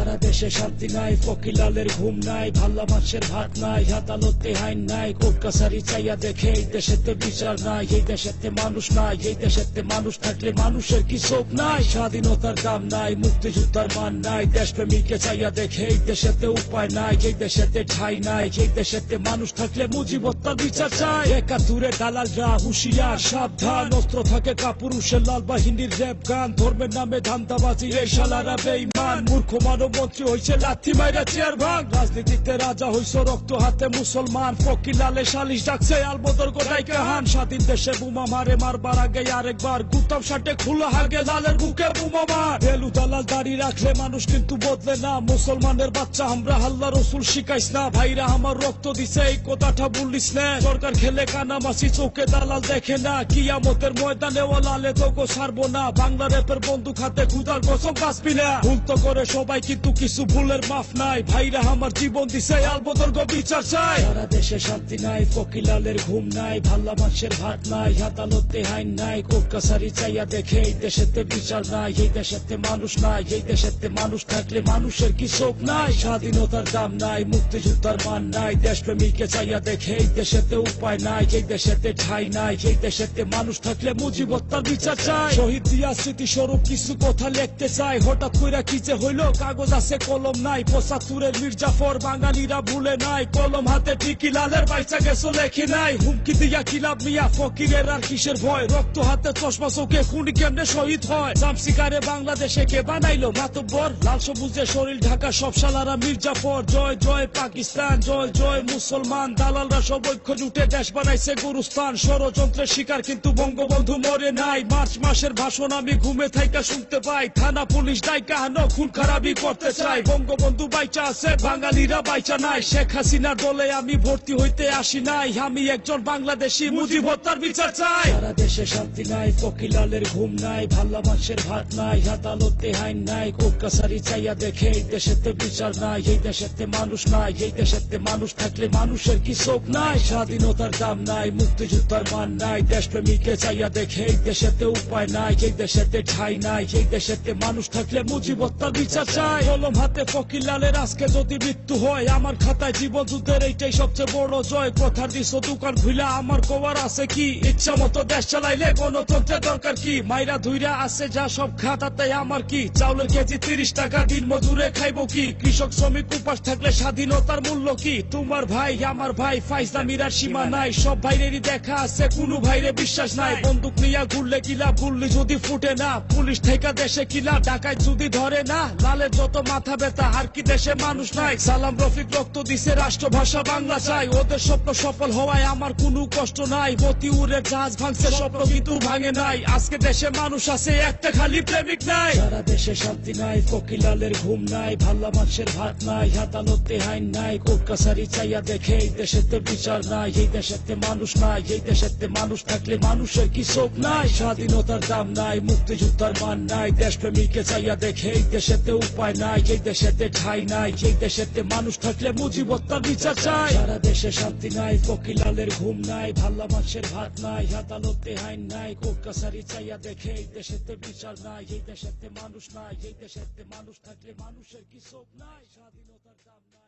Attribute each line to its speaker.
Speaker 1: সারা দেশে শান্তি নাই, ফকিলালের ঘুম নাই, ভাল্লা মাছের ভাত নাই, আদালতে আইন নাই, কোর্ট কাছারি চাইয়া দেখে এই দেশেতে বিচার নাই, এই দেশেতে মানুষ নাই, এই দেশেতে মানুষ থাকলে মানুষের কি শোক নাই, স্বাধীনতার দাম নাই, মুক্তিযোদ্ধার মান নাই, দেশপ্রেমীকে চাইয়া দেখে এই দেশেতে উপায় নাই, এই দেশেতে ঠাই নাই, এই দেশেতে মানুষ থাকলে মুজিবত্তার বিচার চাই। একাত্তরে দালালরা হুঁশিয়ার সাবধান, অস্ত্র থাকে কাপুরুষের লাল বাহিনীর র্যাব গান, ধর্মের নামে ধান্দাবাজি এই শালারা বেঈমান, মূর্খ মানব মন্ত্রী হইছে লাথি মাইরা চেয়ার ভাগ, রাজনীতিতে রাজা হইছে রক্ত হাতে মুসলমান, ফকিলালে সালিশ ডাকছে আলবদর গোটাই কাহান, স্বাধীন দেশে বোমা মারে মারবার আগে আরেকবার গুতাম শার্টে খোলা হাগে লালের বুকে বোমা মার, বেলু দালাল দাড়ি রাখলে মানুষ কিন্তু বদলে না, মুসলমানের বাচ্চা আমরা আল্লাহ রসুল শিখাইস না, ভাইরা আমার রক্ত দিছে এই কথাটা বলিস না, সরকার খেলে কানামাছি চোখে দালাল দেখে না, কিয়ামতের ময়দানে ও লালে তোকে ছাড়বো না, বাংলা রেপের বন্দুক হাতে খুদার কসম বাঁচবি না, ভুল তো করে সবাই কিন্তু কিছু ভুলের মাফ নাই, ভাইরা আমার জীবন দিছে আলবদর গো বিচার চাই। সারা দেশে শান্তি নাই, ফকিলালের ঘুম নাই, ভাল্লা মাছের ভাত নাই, আদালতে আইন নাই, কোর্ট কাছারি চাইয়া দেখে এই দেশেতে বিচার নাই, এই দেশেতে মানুষ নাই, এই দেশেতে মানুষ থাকলে মানুষের কি শোক নাই, স্বাধীনতার দাম নাই, মুক্তিযোদ্ধার মান নাই, দেশপ্রেমীকে চাইয়া দেখে এই দেশেতে উপায় নাই, এই দেশেতে ঠাই নাই, এই দেশেতে মানুষ থাকলে মুজিবত্তার বিচার চাই। শহীদ জিয়া স্মৃতিস্বরূপ কিছু কথা লিখতে চাই, হঠাৎ কইরা কি যে হইল কাগজ আছে কলম নাই, ৭৫-এর মির্জাফর বাঙালিরা ভুলে নাই, কলম হাতে টিকি লালের বাইচা গেছো লেখি নাই, হুমকি দিয়া কিলাব মিয়া ফকিরের আর কিসের ভয়, রক্ত হাতে চশমা চোখে খুনি কেমনে শহীদ হয়, জামসিকারে বাংলাদেশে কে বানাইলো মাতব্বর, লাল সবুজে শরীর ঢাকা সব শালারা মির্জাফর, জয় জয় পাকিস্তান, জয় জয় মুসলমান, দালালরা সব ঐক্য জুটে দেশ বানাইছে গুরুস্থান, ষড়যন্ত্রের শিকার কিন্তু বঙ্গবন্ধু মরে নাই, মার্চ মাসের ভাষণ আমি ঘুমে থাইকা শুনতে পাই, থানা পুলিশ দায়িকা হানো খুন খারাপি করতে চাই, বঙ্গবন্ধু বাইচা আছে বাঙালিরা বাইচা নাই, শেখ হাসিনার দলে আমি ভর্তি হইতে আসি নাই, আমি একজন বাংলাদেশি মুজিবত্তার বিচার চাই। সারা দেশে শান্তি নাই, ফকিলালের ঘুম নাই, ভাল্লা মাছের ভাত নাই, আদালতে আইন নাই, কোর্ট কাছারি চাইয়া দেখে এই দেশেতে বিচার নাই, এই দেশেতে মানুষ নাই, এই দেশেতে মানুষ থাকলে মানুষের কি শোক নাই, স্বাধীনতার দাম নাই, মুক্তিযোদ্ধার মান নাই, দেশপ্রেমীকে চাইয়া দেখে এই দেশেতে উপায় নাই, এই দেশেতে ঠাই নাই, এই দেশেতে মানুষ থাকলে মুজিবত্তার বিচার চাই। কলম হাতে ফকিলালের আজকে যদি মৃত্যু হয়, আমার খাতায় জীবন যুদ্ধের এইটাই সবচেয়ে বড় জয়, কথার দিস দোকান খুইলা আমার কবার আছে কি, ইচ্ছা মতো দেশ চালাইলে গণতন্ত্রের দরকার কি, মাইরা ধুইরা আছে যা সব খাতাতে আমার কি, চাউলের কেজি ৩০ টাকা, দিন মজুরে খাইবো কি, কৃষক শ্রমিক উপাস থাকলে স্বাধীনতার মূল্য কি, তোমার ভাই আমার ভাই ফাইজলামিরার সীমা নাই, সব ভাইরেরই দেখা আছে কোনো ভাইরে বিশ্বাস নাই, বন্দুক নিয়া ঘুরলে কিলা গুল্লি যদি ফুটে না, পুলিশ থেকে দেশে কিলা ডাকায় যদি ধরে না, লালের যত মাথা ব্যথা আর কি দেশে মানুষ নাই, সালাম রফিক রক্ত দিছে রাষ্ট্রভাষা বাংলা চাই, ওদের স্বপ্ন সফল হওয়ায় আমার কোনো কষ্ট নাই, মতিউরের জাহাজ ভাঙছে স্বপ্ন কিন্তু ভাঙে নাই, আজকে দেশে মানুষ আছে একটা খালি প্রেমিক নাই। সারা দেশে শান্তি নাই, ফকিলালের ঘুম নাই, ভাল্লা মাছের ভাত নাই, আদালতে আইন নাই, কোর্ট কাছারি চাইয়া দেখে এই দেশেতে বিচার নাই, এই দেশেতে মানুষ নাই, এই দেশেতে মানুষ থাকলে মানুষের কি শোক নাই, স্বাধীনতার দাম নাই, মুক্তিযোদ্ধার মান নাই, দেশপ্রেমীকে চাইয়া দেখে এই দেশেতে উপায় নাই, এই দেশেতে ঠাই নাই, এই দেশেতে মানুষ থাকলে মুজিবত্তার বিচার চাই। সারা দেশে শান্তি নাই, ফকিলালের ঘুম নাই, ভাল্লা মাছের ভাত নাই, আদালতে আইন নাই, কোর্ট কাছারি চাইয়া দেখে এই দেশেতে বিচার নাই, এই দেশেতে মানুষ নাই, এই দেশেতে মানুষ থাকলে মানুষের কি শোক নাই, স্বাধীনতার দাম নাই।